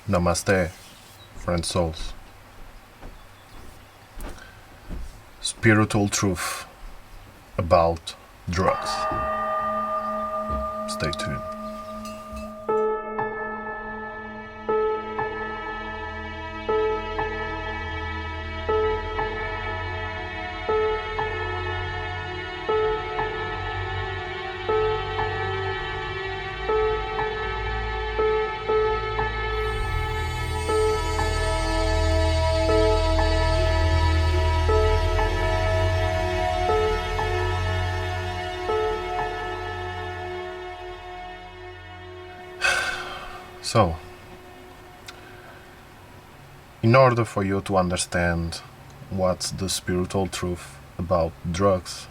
Namaste, friend souls. Spiritual truth about drugs. Stay tuned. So, in order for you to understand what's the spiritual truth about drugs,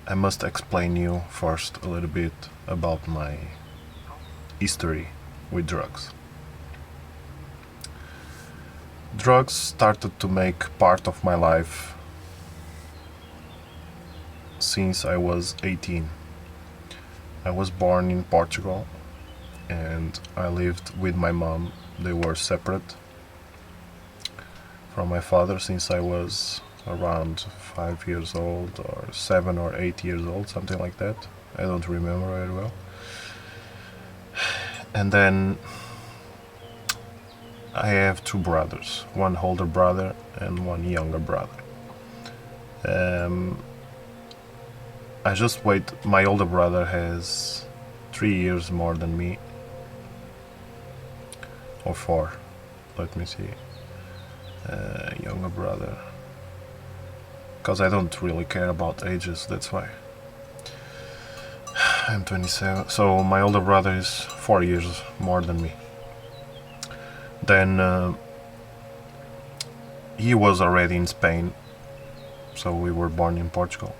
I must explain you first a little bit about my history with drugs. Drugs started to make part of my life since I was 18. I was born in Portugal and I lived with my mom. They were separate from my father since I was around 5 years old or 7 or 8 years old, something like that. I don't remember very well. And then I have two brothers, one older brother and one younger brother. I just wait, my older brother has 3 years more than me, or 4, let me see, younger brother, because I don't really care about ages, that's why. I'm 27, so my older brother is 4 years more than me. Then he was already in Spain, so we were born in Portugal.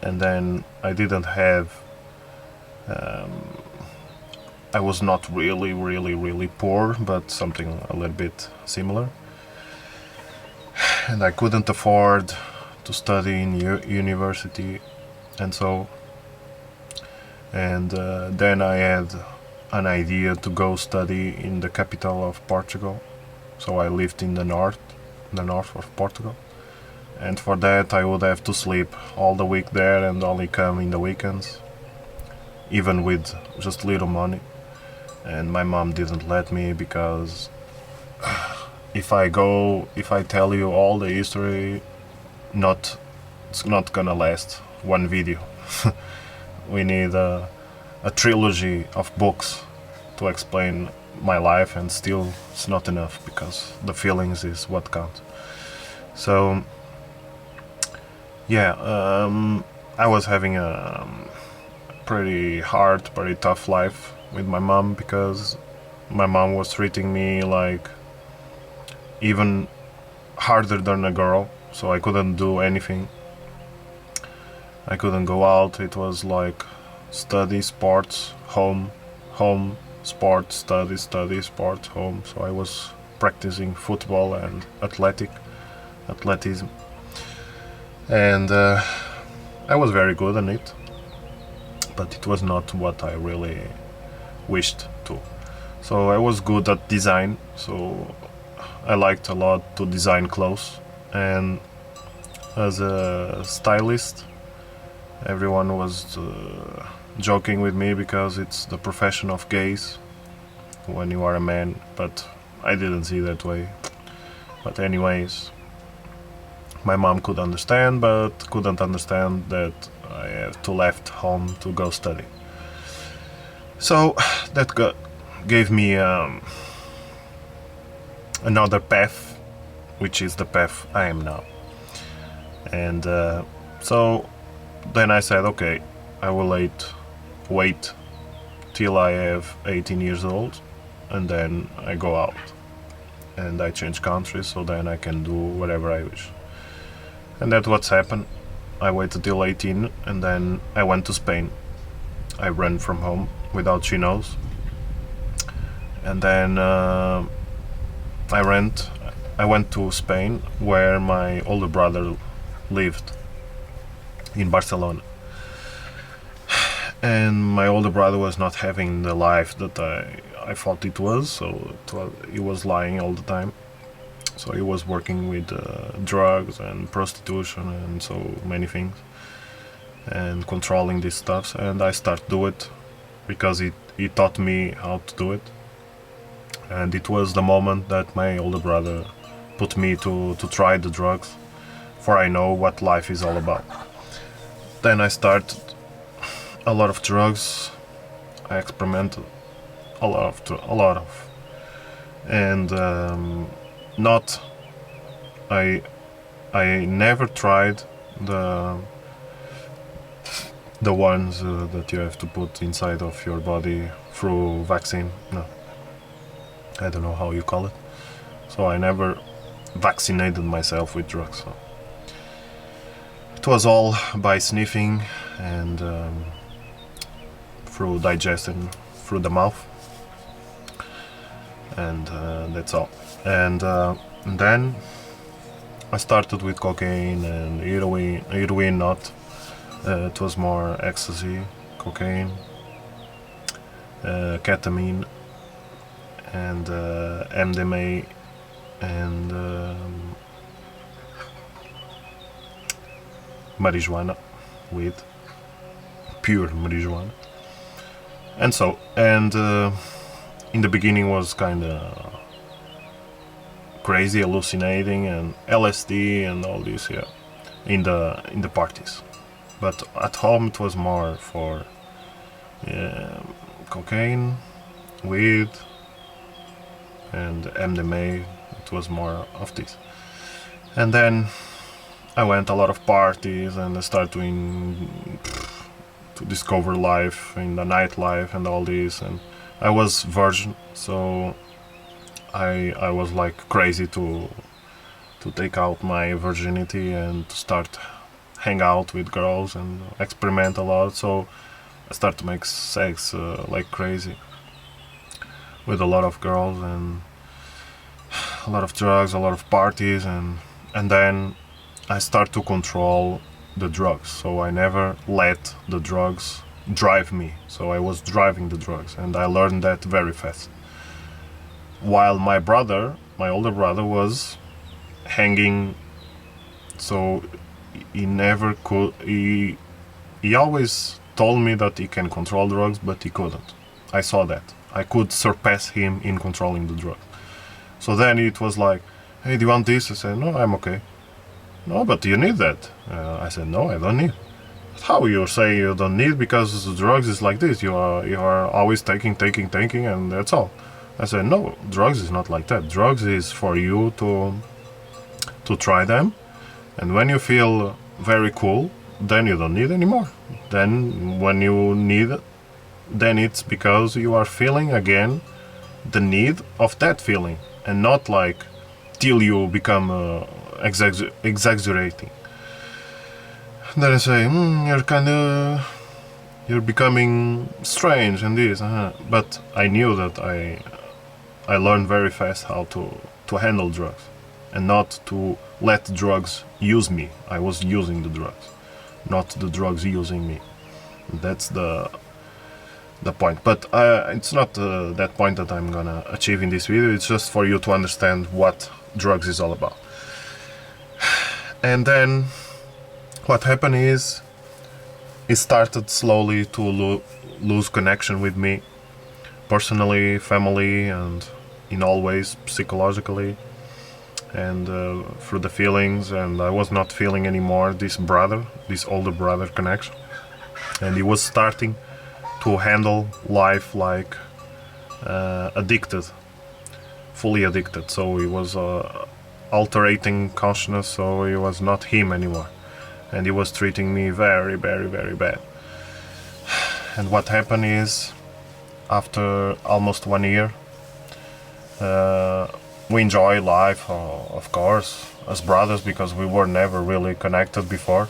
And then I didn't have, I was not really poor, but something a little bit similar. And I couldn't afford to study in university, and so, and then I had an idea to go study in the capital of Portugal. So I lived in the north of Portugal. And for that I would have to sleep all the week there and only come in the weekends, even with just little money. And my mom didn't let me because if I tell you all the history, it's not gonna last one video. We need a trilogy of books to explain my life, and still it's not enough because the feelings is what counts. So yeah, I was having a pretty hard, pretty tough life with my mom because my mom was treating me like even harder than a girl, so I couldn't do anything. I couldn't go out. It was like study, sports, home, sports, study, sports, home. So I was practicing football and athleticism. And I was very good at it, but it was not what I really wished to. So I was good at design, so I liked a lot to design clothes. And as a stylist, everyone was joking with me because it's the profession of gays when you are a man, but I didn't see that way. But anyways, my mom could understand, but couldn't understand that I have to left home to go study. So that gave me another path, which is the path I am now. And so then I said, okay, I will wait till I have 18 years old, and then I go out and I change countries, so then I can do whatever I wish. And that's what's happened. I waited till 18 and then I went to Spain. I ran from home without she knows. And then I went to Spain, where my older brother lived, in Barcelona. And my older brother was not having the life that I thought it was. So he was lying all the time. So he was working with drugs and prostitution and so many things, and controlling these stuffs. And I started to do it because he taught me how to do it. And it was the moment that my older brother put me to try the drugs, for I know what life is all about. Then I started a lot of drugs. I experimented a lot of, and not. I never tried the ones that you have to put inside of your body through vaccine. No, I don't know how you call it. So I never vaccinated myself with drugs. So it was all by sniffing and through digestion through the mouth, and that's all. And then I started with cocaine and heroin not. It was more ecstasy, cocaine, ketamine, and MDMA, and marijuana, weed, pure marijuana. And so, and in the beginning was kind of crazy, hallucinating, and LSD and all this, yeah, in the parties. But at home it was more for cocaine, weed, and MDMA. It was more of this. And then I went a lot of parties, and I started to discover life in the nightlife and all this. And I was virgin, so I was like crazy to take out my virginity and to start hang out with girls and experiment a lot. So I started to make sex like crazy with a lot of girls and a lot of drugs, a lot of parties, and then I start to control the drugs. So I never let the drugs drive me. So I was driving the drugs, and I learned that very fast. While my older brother, was hanging, so he never could. He always told me that he can control drugs, but he couldn't. I saw that. I could surpass him in controlling the drugs. So then it was like, hey, do you want this? I said, no, I'm okay. No, but you need that. I said, no, I don't need. How you say you don't need? Because the drugs is like this. You are always taking, and that's all. I said, no, drugs is not like that. Drugs is for you to try them, and when you feel very cool, then you don't need anymore. Then when you need, then it's because you are feeling again the need of that feeling, and not like till you become exaggerating. Then I say, you're becoming strange and this, but I knew that I learned very fast how to handle drugs, and not to let drugs use me. I was using the drugs, not the drugs using me. That's the point. But it's not that point that I'm gonna achieve in this video. It's just for you to understand what drugs is all about. And then what happened is it started slowly to lose connection with me, personally, family, and in all ways, psychologically, and through the feelings. And I was not feeling anymore this older brother connection, and he was starting to handle life like addicted, fully addicted. So he was altering consciousness, so he was not him anymore, and he was treating me very, very, very bad. And what happened is, after almost 1 year, we enjoy life, of course, as brothers, because we were never really connected before,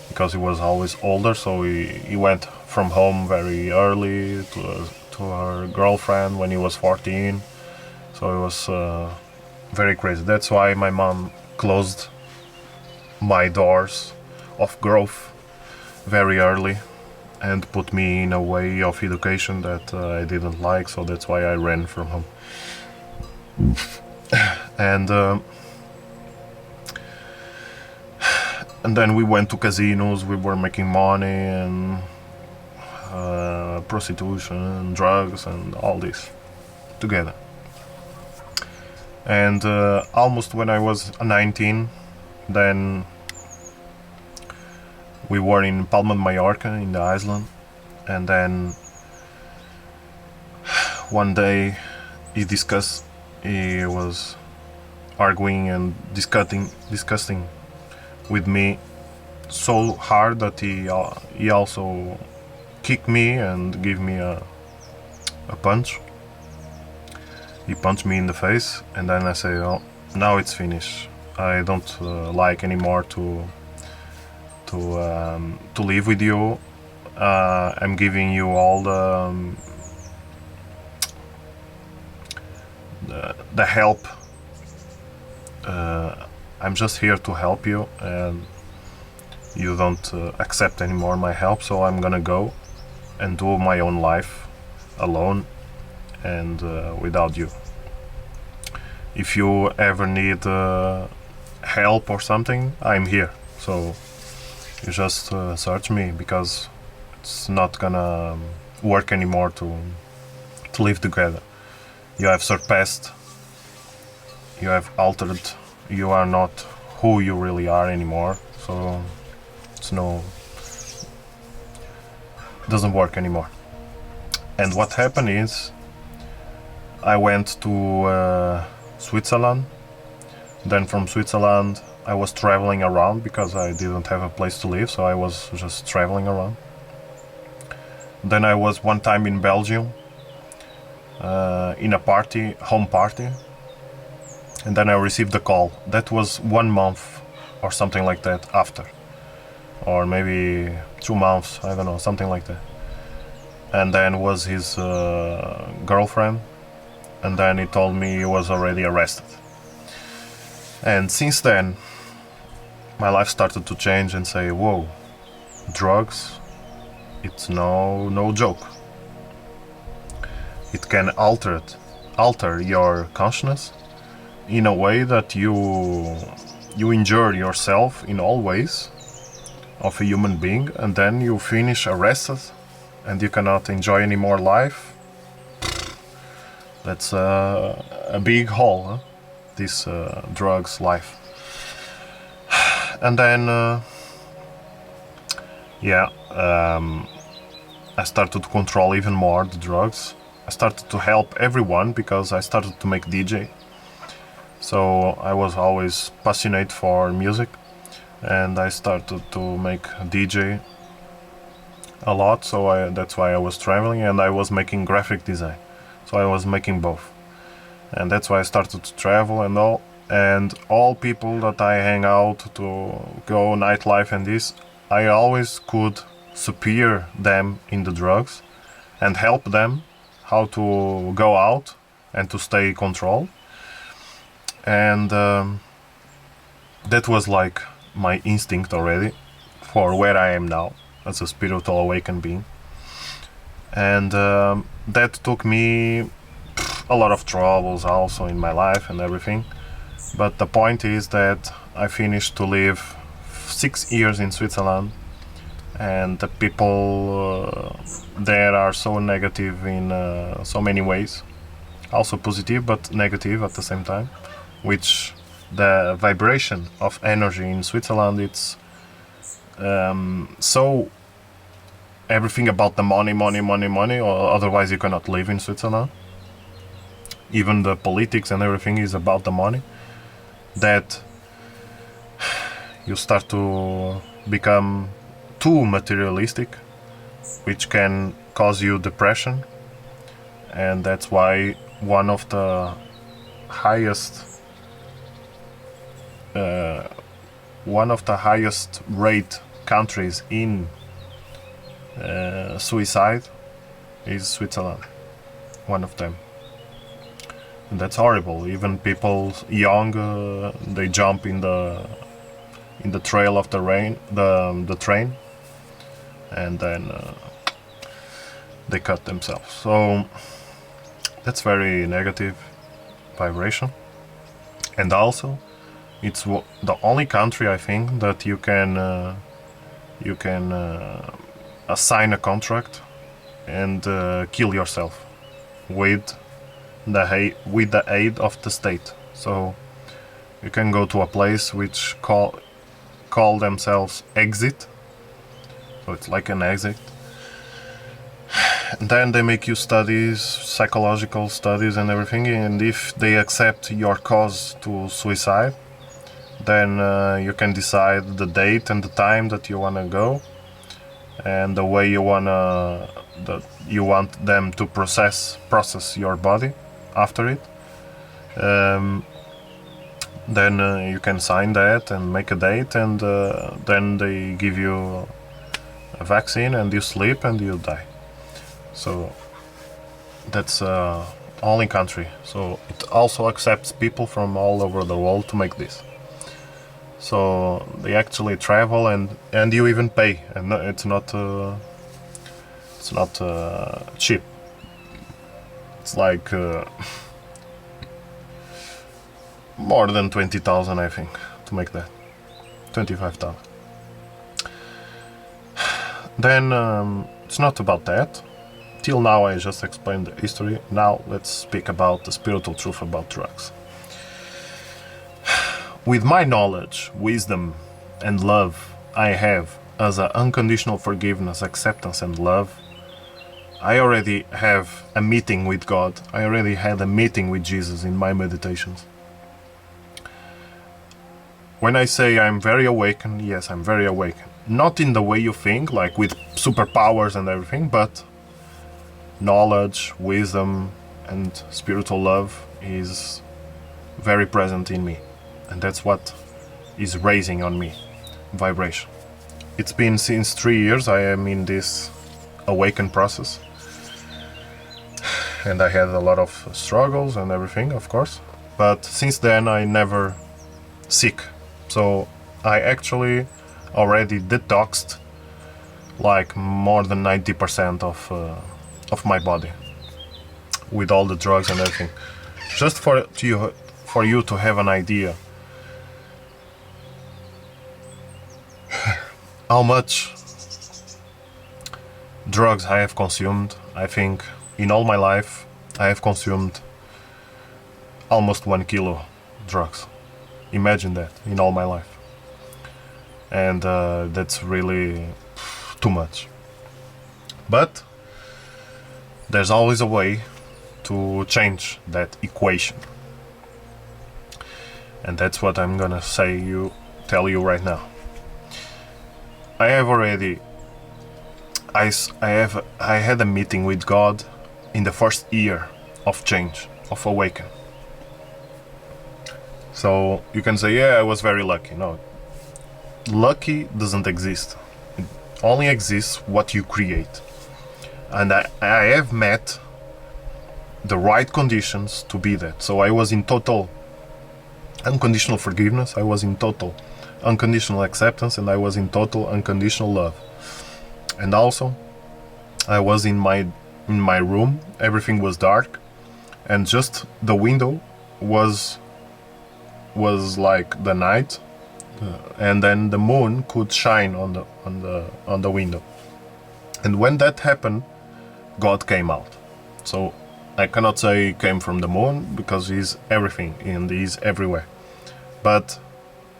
because he was always older. So he went from home very early to her girlfriend when he was 14. So it was very crazy. That's why my mom closed my doors of growth very early, and put me in a way of education that I didn't like, so that's why I ran from home. And then we went to casinos, we were making money, and prostitution and drugs and all this together. And almost when I was 19, then we were in Palma de Mallorca in the island, and then one day he was arguing and discussing with me so hard that he also kicked me and gave me a punch. He punched me in the face, and then I say, "Oh, now it's finished. I don't like anymore to live with you. I'm giving you all the help. I'm just here to help you, and you don't accept anymore my help, so I'm gonna go and do my own life alone and without you. If you ever need help or something, I'm here, so you just search me, because it's not gonna work anymore to live together. You have surpassed, you have altered, you are not who you really are anymore, so doesn't work anymore." And what happened is, I went to Switzerland. Then from Switzerland I was traveling around because I didn't have a place to live, so I was just traveling around. Then I was one time in Belgium in a home party, and then I received a call. That was 1 month or something like that after, or maybe 2 months, I don't know, something like that. And then was his girlfriend, and then he told me he was already arrested. And since then my life started to change and say, whoa, drugs, it's no joke. It can alter your consciousness in a way that you injure yourself in all ways of a human being, and then you finish arrested and you cannot enjoy any more life. That's a big hole, huh? This drugs life. And then I started to control even more the drugs. I started to help everyone because I started to make DJ. So I was always passionate for music, and I started to make DJ a lot, so that's why I was traveling, and I was making graphic design. So I was making both. And that's why I started to travel and all people that I hang out to go nightlife and this, I always could superior them in the drugs and help them how to go out and to stay controlled. And that was like my instinct already for where I am now as a spiritual awakened being. And that took me a lot of troubles also in my life and everything. But the point is that I finished to live 6 years in Switzerland, and the people there are so negative in so many ways, also positive but negative at the same time, which the vibration of energy in Switzerland, it's so everything about the money, or otherwise you cannot live in Switzerland. Even the politics and everything is about the money, that you start to become too materialistic, which can cause you depression. And that's why one of the highest rate countries in suicide is Switzerland, one of them. And that's horrible. Even people young, they jump in the trail of the train, and then they cut themselves. So that's very negative vibration. And also, it's the only country, I think, that you can assign a contract and kill yourself with the aid of the state. So you can go to a place which call themselves exit. So it's like an exit. And then they make you studies, psychological studies and everything, and if they accept your cause to suicide, then you can decide the date and the time that you want to go, and the way you want them to process your body after it. Then you can sign that and make a date, and then they give you a vaccine and you sleep and you die. So that's only country. So it also accepts people from all over the world to make this. So they actually travel and you even pay, and it's not cheap. It's like more than 20,000, I think, to make that. 25,000. Then it's not about that. Till now I just explained the history. Now let's speak about the spiritual truth about drugs. With my knowledge, wisdom and love I have as an unconditional forgiveness, acceptance and love, I already have a meeting with God. I already had a meeting with Jesus in my meditations. When I say I'm very awakened, yes, I'm very awakened. Not in the way you think, like with superpowers and everything, but knowledge, wisdom, and spiritual love is very present in me. And that's what is raising on me, vibration. It's been since 3 years I am in this awaken process. And I had a lot of struggles and everything, of course. But since then I never sick. So I actually already detoxed like more than 90% of my body with all the drugs and everything. Just for you to have an idea how much drugs I have consumed. I think in all my life I have consumed almost 1 kilo drugs. Imagine that, in all my life. And that's really too much. But there's always a way to change that equation. And that's what I'm gonna tell you right now. I had a meeting with God in the first year of change, of awaken. So you can say, yeah, I was very lucky. No, lucky doesn't exist. It only exists what you create. And I have met the right conditions to be that. So I was in total unconditional forgiveness, I was in total unconditional acceptance, and I was in total unconditional love. And also I was in my room, everything was dark, and just the window was like the night, and then the moon could shine on the window. And when that happened, God came out. So I cannot say he came from the moon, because he's everything and he's everywhere. But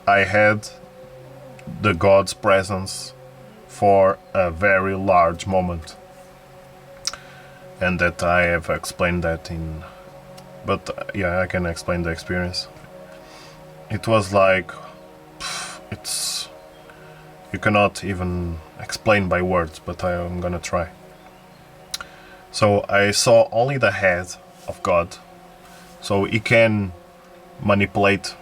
I had the God's presence for a very large moment. And that I have explained that in... But yeah, I can explain the experience. It was like... You cannot even explain by words, but I'm gonna try. So I saw only the head of God. So he can manipulate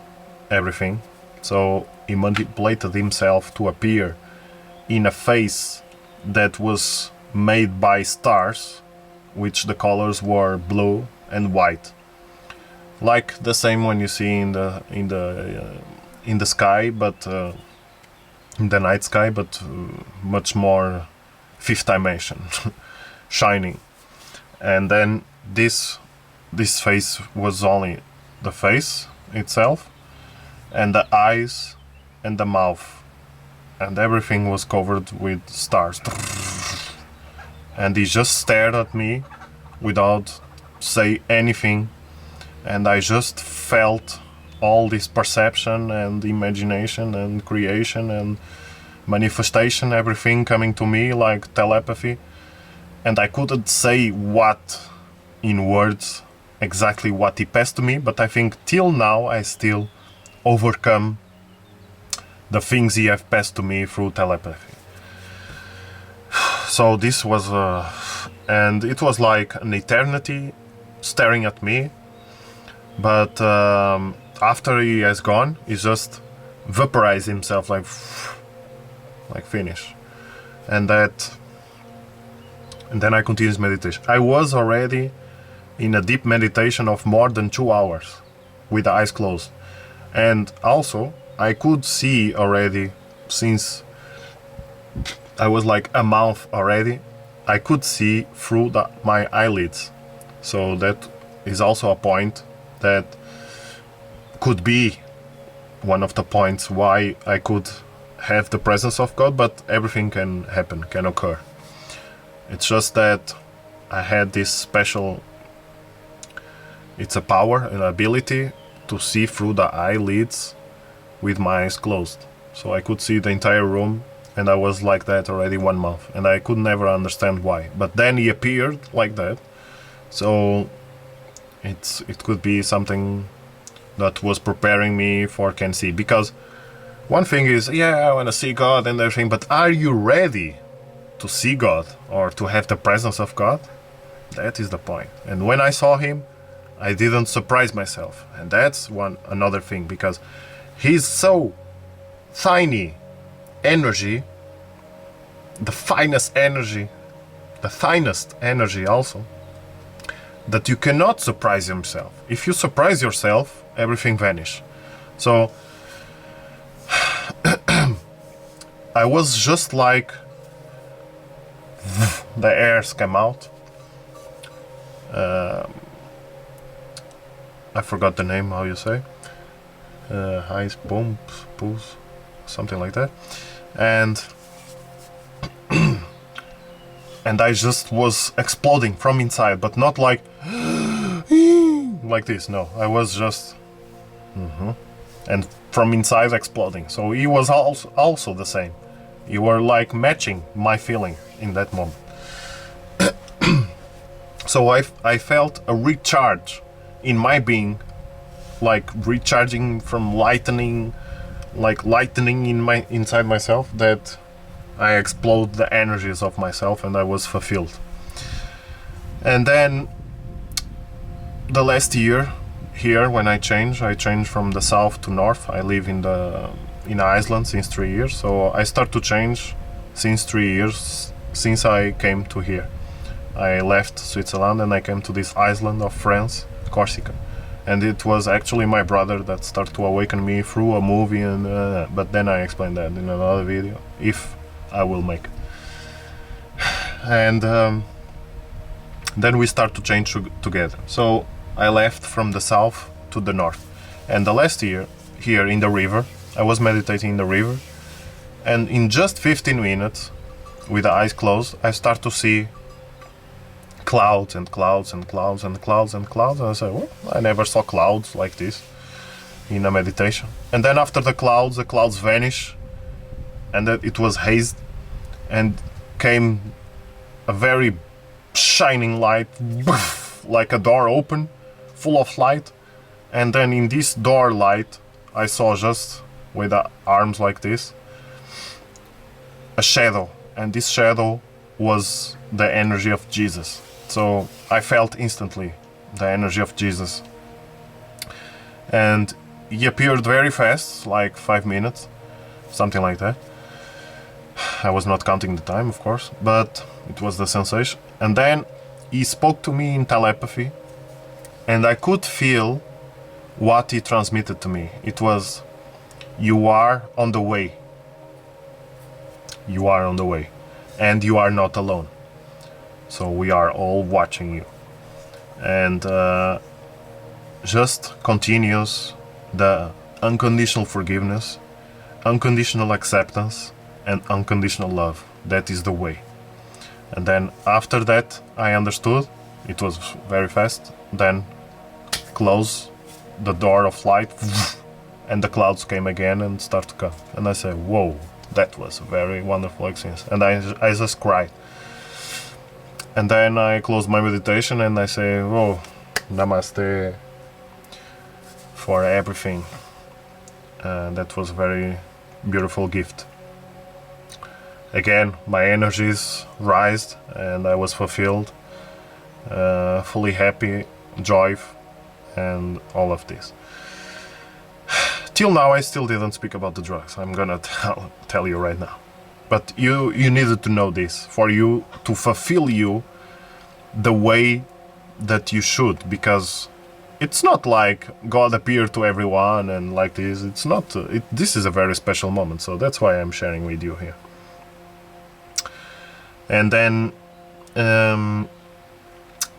everything. So he manipulated himself to appear in a face that was made by stars, which the colors were blue and white, like the same one you see in the sky, but in the night sky, but much more fifth dimension, shining. And then this face was only the face itself, and the eyes and the mouth, and everything was covered with stars. And he just stared at me without say anything, and I just felt all this perception and imagination and creation and manifestation, everything coming to me like telepathy. And I couldn't say what in words exactly what he passed to me, but I think till now I still overcome the things he have passed to me through telepathy. So this was and it was like an eternity staring at me, but after he has gone, he just vaporized himself like finish. And then I continued meditation. I was already in a deep meditation of more than 2 hours with the eyes closed. And also I could see already, since I was like a month already, I could see through my eyelids. So that is also a point that could be one of the points why I could have the presence of God, but everything can happen, can occur. It's just that I had this special, it's a power, an ability to see through the eyelids with my eyes closed. So I could see the entire room, and I was like that already 1 month, and I could never understand why. But then he appeared like that, so it could be something that was preparing me for can see. Because one thing is, yeah, I want to see God and everything, but are you ready to see God or to have the presence of God? That is the point. And when I saw him, I didn't surprise myself, and that's another thing, because he's so tiny energy, the finest energy, the finest energy also, that you cannot surprise yourself. If you surprise yourself, everything vanishes. So I was just like, the airs came out. I forgot the name, how you say, ice bumps, pools, something like that, and and I just was exploding from inside, but not like like this. No, I was just and from inside exploding. So he was also the same. You were like matching my feeling in that moment. So I felt a recharge in my being, like recharging from lightning inside myself, that I explode the energies of myself, and I was fulfilled. And then the last year here, when I changed from the south to north. I live in Iceland since 3 years, so I start to change since 3 years since I came to here. I left Switzerland and I came to this island of France, Corsica, and it was actually my brother that started to awaken me through a movie, and but then I explained that in another video, if I will make. And then we start to change together. So I left from the south to the north, and the last year here in the river, I was meditating in the river, and in just 15 minutes with the eyes closed, I start to see clouds and clouds and clouds and clouds and clouds, and I said, well, I never saw clouds like this in a meditation. And then after the clouds vanish, and that it was haze, and came a very shining light, like a door open, full of light. And then in this door light, I saw, just with the arms like this, a shadow, and this shadow was the energy of Jesus. So I felt instantly the energy of Jesus, and he appeared very fast, like 5 minutes, something like that. I was not counting the time, of course, but it was the sensation. And then he spoke to me in telepathy, and I could feel what he transmitted to me. It was, you are on the way. You are on the way, and you are not alone. So we are all watching you. And just continues the unconditional forgiveness, unconditional acceptance, and unconditional love. That is the way. And then after that, I understood. It was very fast. Then close the door of light, and the clouds came again and start to come. And I said, whoa, that was a very wonderful experience. And I just cried. And then I close my meditation and I say, whoa, namaste for everything. That was a very beautiful gift. Again, my energies rised and I was fulfilled, fully happy, joy, and all of this. Till now I still didn't speak about the drugs. I'm gonna tell you right now. But you needed to know this for you to fulfill you the way that you should, because it's not like God appeared to everyone and like this. It's not. This is a very special moment, so that's why I'm sharing with you here. And then,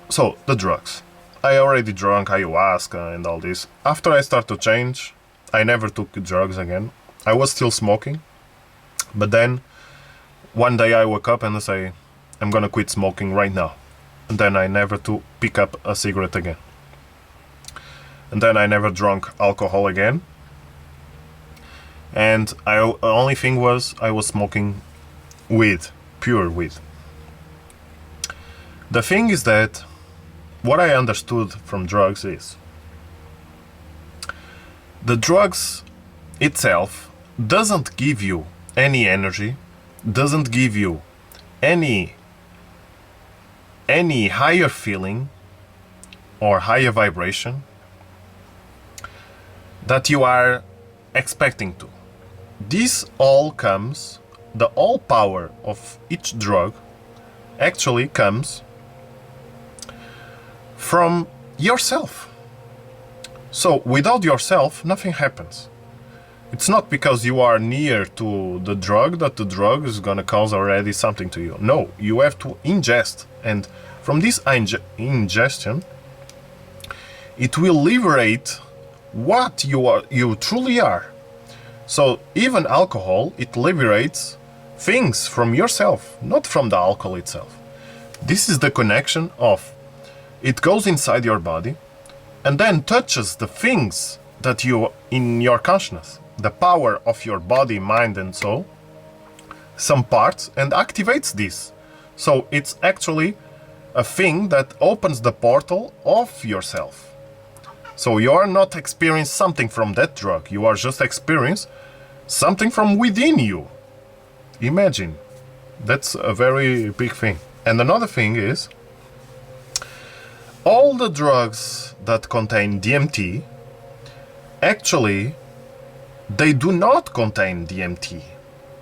so the drugs. I already drank ayahuasca and all this. After I start to change, I never took drugs again. I was still smoking, but then one day I woke up and I say, I'm gonna quit smoking right now. And then I never to pick up a cigarette again. And then I never drank alcohol again. And the only thing was I was smoking weed, pure weed. The thing is that what I understood from drugs is the drugs itself doesn't give you any energy, doesn't give you any higher feeling or higher vibration that you are expecting to. This all comes, the all power of each drug actually comes from yourself. So without yourself, nothing happens. It's not because you are near to the drug that the drug is gonna cause already something to you. No, you have to ingest, and from this ingestion, it will liberate what you truly are. So even alcohol, it liberates things from yourself, not from the alcohol itself. This is the connection of it goes inside your body and then touches the things that you in your consciousness, the power of your body, mind and soul, some parts, and activates this. So it's actually a thing that opens the portal of yourself. So you are not experiencing something from that drug, you are just experiencing something from within you. Imagine, that's a very big thing. And another thing is, all the drugs that contain DMT, actually, they do not contain DMT.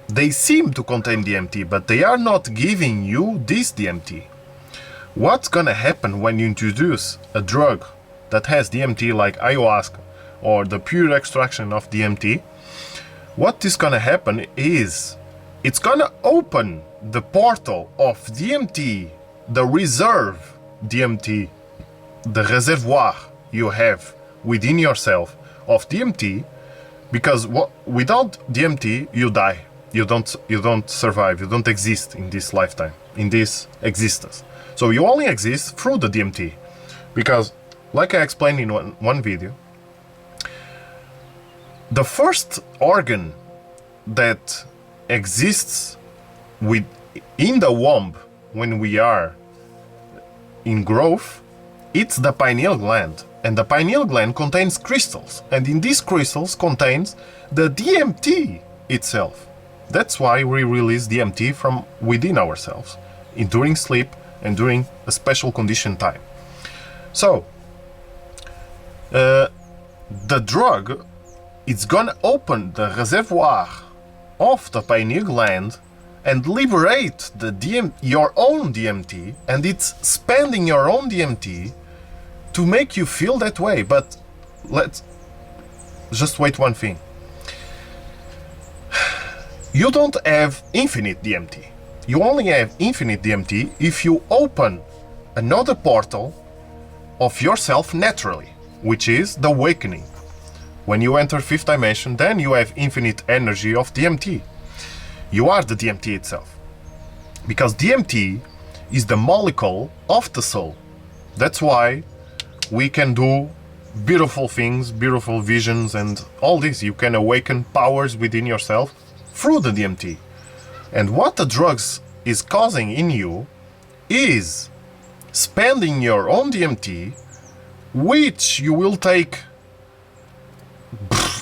They seem to contain DMT, but they are not giving you this DMT. What's gonna happen when you introduce a drug that has DMT like ayahuasca or the pure extraction of DMT? What is gonna happen is it's gonna open the portal of DMT, the reserve DMT, the reservoir you have within yourself of DMT, because without DMT you die. You don't survive. You don't exist in this lifetime, in this existence. So you only exist through the DMT, because, like I explained in one video, the first organ that exists in the womb when we are in growth, it's the pineal gland. And the pineal gland contains crystals, and in these crystals contains the DMT itself. That's why we release DMT from within ourselves during sleep and during a special condition time. So the drug, it's gonna open the reservoir of the pineal gland and liberate your own DMT, and it's spending your own DMT to make you feel that way. But let's just wait one thing. You don't have infinite DMT. You only have infinite DMT if you open another portal of yourself naturally, which is the awakening. When you enter fifth dimension, then you have infinite energy of DMT. You are the DMT itself. Because DMT is the molecule of the soul. That's why we can do beautiful things, beautiful visions, and all this. You can awaken powers within yourself through the DMT. And what the drugs is causing in you is spending your own DMT, which you will take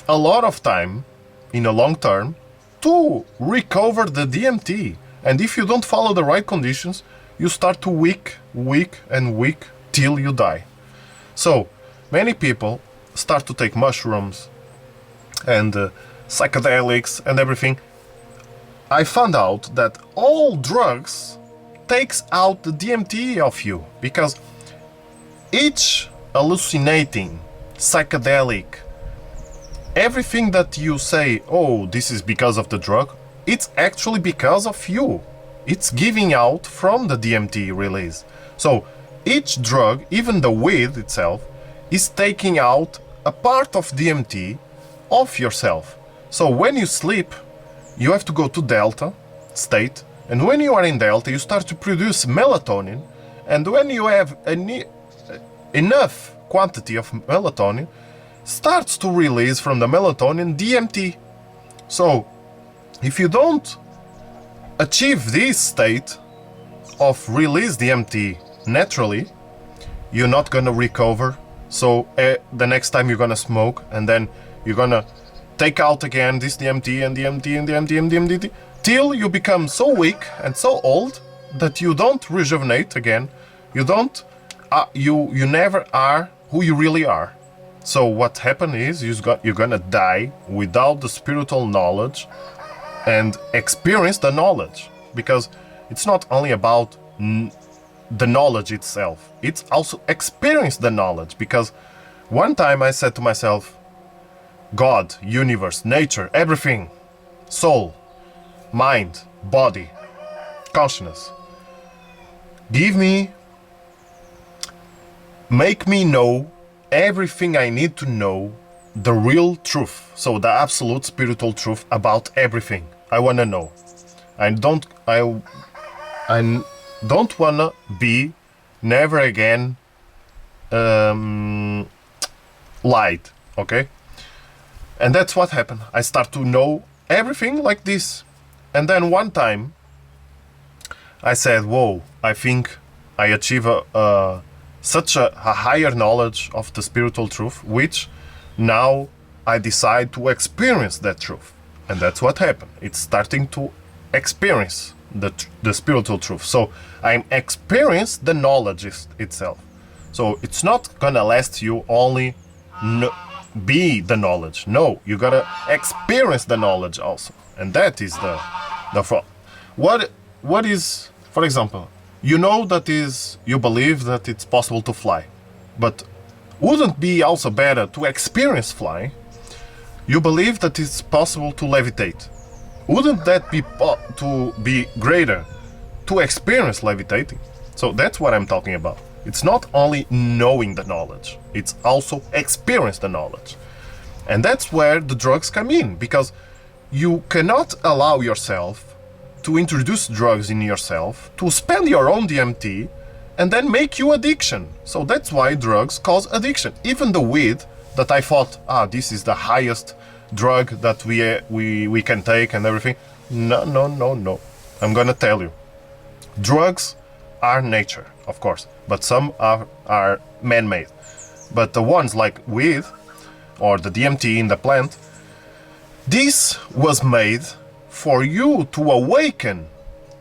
a lot of time in a long term to recover the DMT. And if you don't follow the right conditions, you start to weak till you die. So many people start to take mushrooms and psychedelics and everything. I found out that all drugs takes out the DMT of you, because each hallucinating, psychedelic, everything that you say, oh, this is because of the drug, it's actually because of you. It's giving out from the DMT release. So each drug, even the weed itself, is taking out a part of DMT of yourself. So when you sleep, you have to go to delta state, and when you are in delta, you start to produce melatonin, and when you have enough quantity of melatonin, starts to release from the melatonin DMT. So if you don't achieve this state of release DMT naturally, you're not gonna recover. So the next time you're gonna smoke, and then you're gonna take out again this DMT and DMT and DMT and DMT till you become so weak and so old that you don't rejuvenate again. You don't, you never are who you really are. So what happened is you're gonna die without the spiritual knowledge and experience the knowledge, because it's not only about the knowledge itself, it's also experience the knowledge. Because one time I said to myself, God, universe, nature, everything, soul, mind, body, consciousness, make me know everything I need to know, the real truth, so the absolute spiritual truth about everything. I want to know. I don't want to be never again lied, okay? And that's what happened. I start to know everything like this. And then one time I said, whoa, I think I achieve such a higher knowledge of the spiritual truth, which now I decide to experience that truth. And that's what happened. It's starting to experience the spiritual truth. So I'm experience the knowledge itself. So it's not gonna last you only be the knowledge. No, you gotta experience the knowledge also. And that is the fraud. What is, for example, you know that you believe that it's possible to fly, but wouldn't be also better to experience flying? You believe that it's possible to levitate. Wouldn't that be greater to experience levitating? So that's what I'm talking about. It's not only knowing the knowledge, it's also experience the knowledge. And that's where the drugs come in, because you cannot allow yourself to introduce drugs in yourself, to spend your own DMT, and then make you addiction. So that's why drugs cause addiction. Even the weed that I thought, this is the highest drug that we can take and everything. No. I'm gonna tell you. Drugs are nature, of course, but some are man-made. But the ones like weed or the DMT in the plant, this was made for you to awaken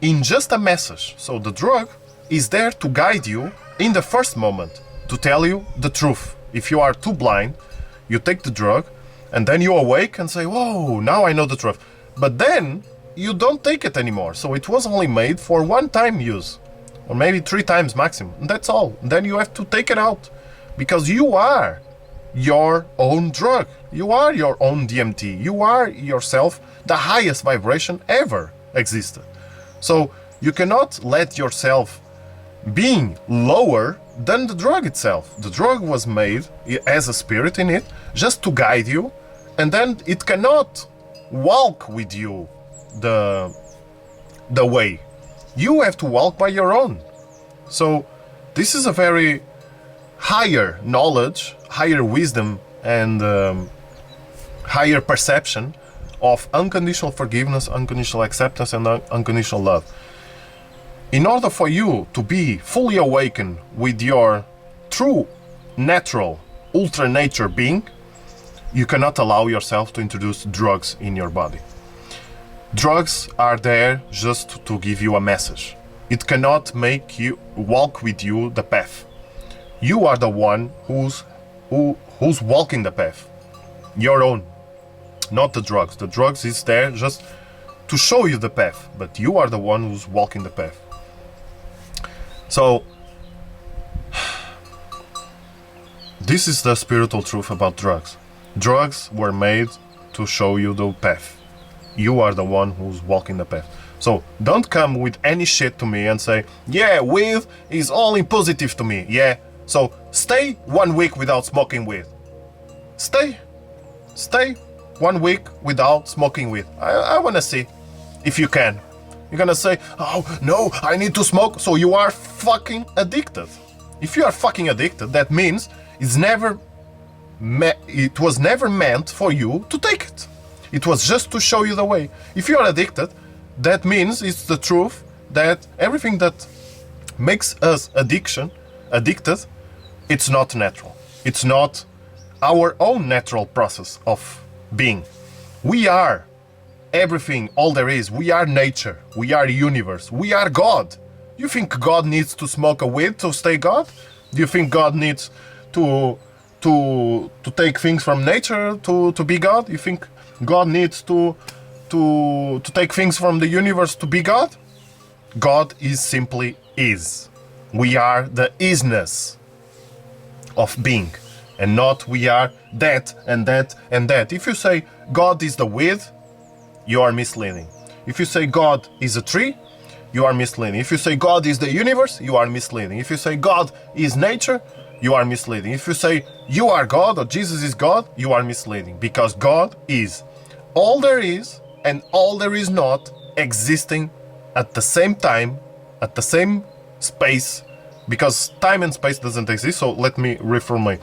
in just a message. So the drug is there to guide you in the first moment, to tell you the truth. If you are too blind, you take the drug and then you awake and say, whoa, now I know the truth. But then you don't take it anymore. So it was only made for one-time use, or maybe 3 times maximum. And that's all. And then you have to take it out, because you are your own drug. You are your own DMT. You are yourself the highest vibration ever existed. So You cannot let yourself being lower than the drug itself. The drug was made, it has a spirit in it, just to guide you, and then it cannot walk with you the way. You have to walk by your own. So this is a very higher knowledge, higher wisdom, and higher perception of unconditional forgiveness, unconditional acceptance, and unconditional love. In order for you to be fully awakened with your true, natural, ultra nature being, you cannot allow yourself to introduce drugs in your body. Drugs are there just to give you a message. It cannot make you walk with you the path. You are the one who's walking the path. Your own. Not the drugs. The drugs is there just to show you the path, but you are the one who's walking the path. So, this is the spiritual truth about drugs. Drugs were made to show you the path. You are the one who's walking the path. So, don't come with any shit to me and say, yeah, weed is only positive to me. Yeah, so stay 1 week without smoking weed. Stay 1 week without smoking weed. I wanna see if you can. You're gonna say, oh no, I need to smoke. So you are fucking addicted. If you are fucking addicted, that means it was never meant for you to take it. It was just to show you the way. If you are addicted, that means it's the truth that everything that makes us addicted, it's not natural. It's not our own natural process of being. We are everything, all there is. We are nature. We are universe. We are God. You think God needs to smoke a weed to stay God? Do you think God needs to take things from nature to be God? You think God needs to take things from the universe to be God? God is simply is. We are the isness of being, and not we are that and that and that. If you say God is the weed, you are misleading. If you say God is a tree, you are misleading. If you say God is the universe, you are misleading. If you say God is nature, you are misleading. If you say you are God or Jesus is God, you are misleading. Because God is all there is and all there is not, existing at the same time, at the same space, because time and space doesn't exist. So let me reformulate.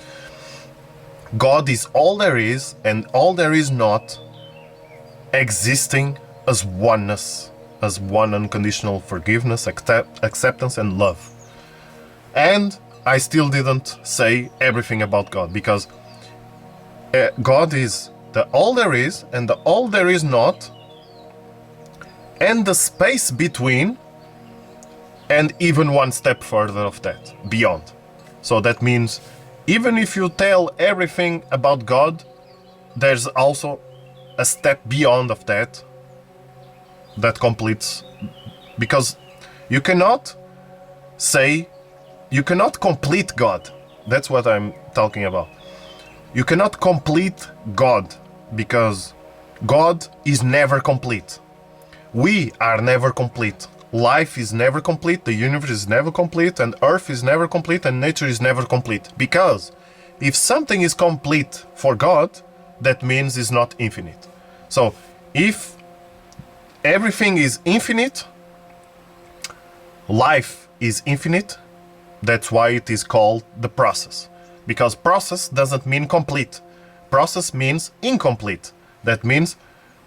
God is all there is and all there is not, existing as oneness, as one unconditional forgiveness, acceptance, and love. And I still didn't say everything about God, because God is the all there is and the all there is not, and the space between, and even one step further of that, beyond. So that means even if you tell everything about God, there's also a step beyond of that completes, because you cannot complete God. That's what I'm talking about. You cannot complete God, because God is never complete. We are never complete. Life is never complete, the universe is never complete, and earth is never complete, and nature is never complete. Because if something is complete for God, that means it's not infinite. So if everything is infinite, life is infinite, that's why it is called the process. Because process doesn't mean complete. Process means incomplete. That means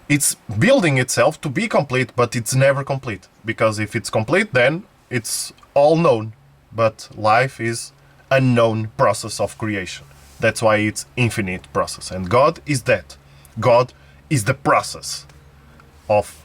it's building itself to be complete, but it's never complete. Because if it's complete, then it's all known. But life is a known process of creation. That's why it's infinite process. And God is that. God is the process of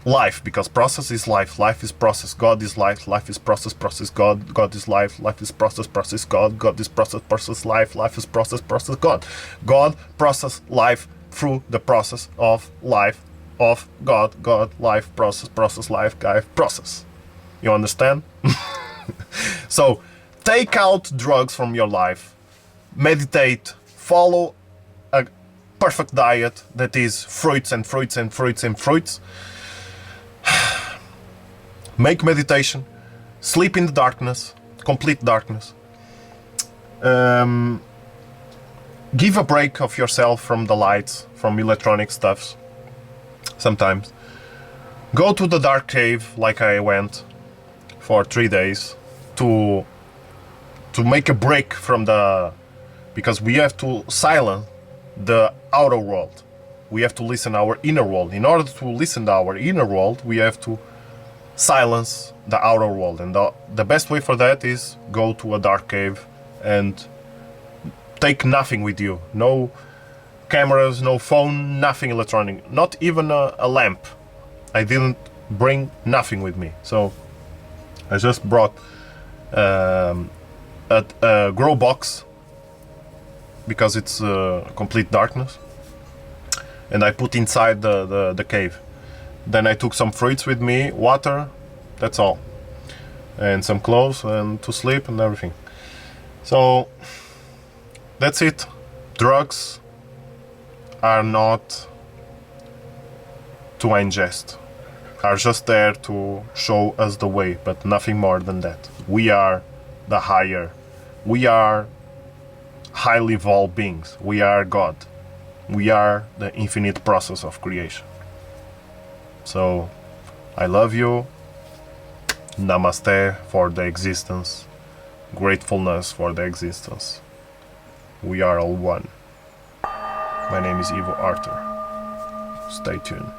life, because process is life, life is process, God is life, life is process, process God, God is life, life is process, process God, God is process, process life, life is process, process God. God process life through the process of life of God, God, life, process, process, life, life, process. You understand? So take out drugs from your life, meditate, follow a perfect diet that is fruits and fruits and fruits and fruits. make meditation, sleep in the darkness, complete darkness. Give a break of yourself from the lights, from electronic stuffs. Sometimes go to the dark cave, like I went for 3 days, to make a break from the, because we have to silence the outer world. We have to listen our inner world. In order to listen to our inner world, we have to silence the outer world, and the best way for that is go to a dark cave and take nothing with you. No cameras, no phone, nothing electronic, not even a lamp. I didn't bring nothing with me, so I just brought a grow box because it's complete darkness, and I put inside the cave. Then I took some fruits with me, water, that's all, and some clothes and to sleep and everything. So that's it. Drugs are not to ingest, are just there to show us the way, but nothing more than that. We are the higher, we are highly evolved beings, we are God, we are the infinite process of creation. So I love you. Namaste for the existence, gratefulness for the existence. We are all one. My name is Ivo Arthur. Stay tuned.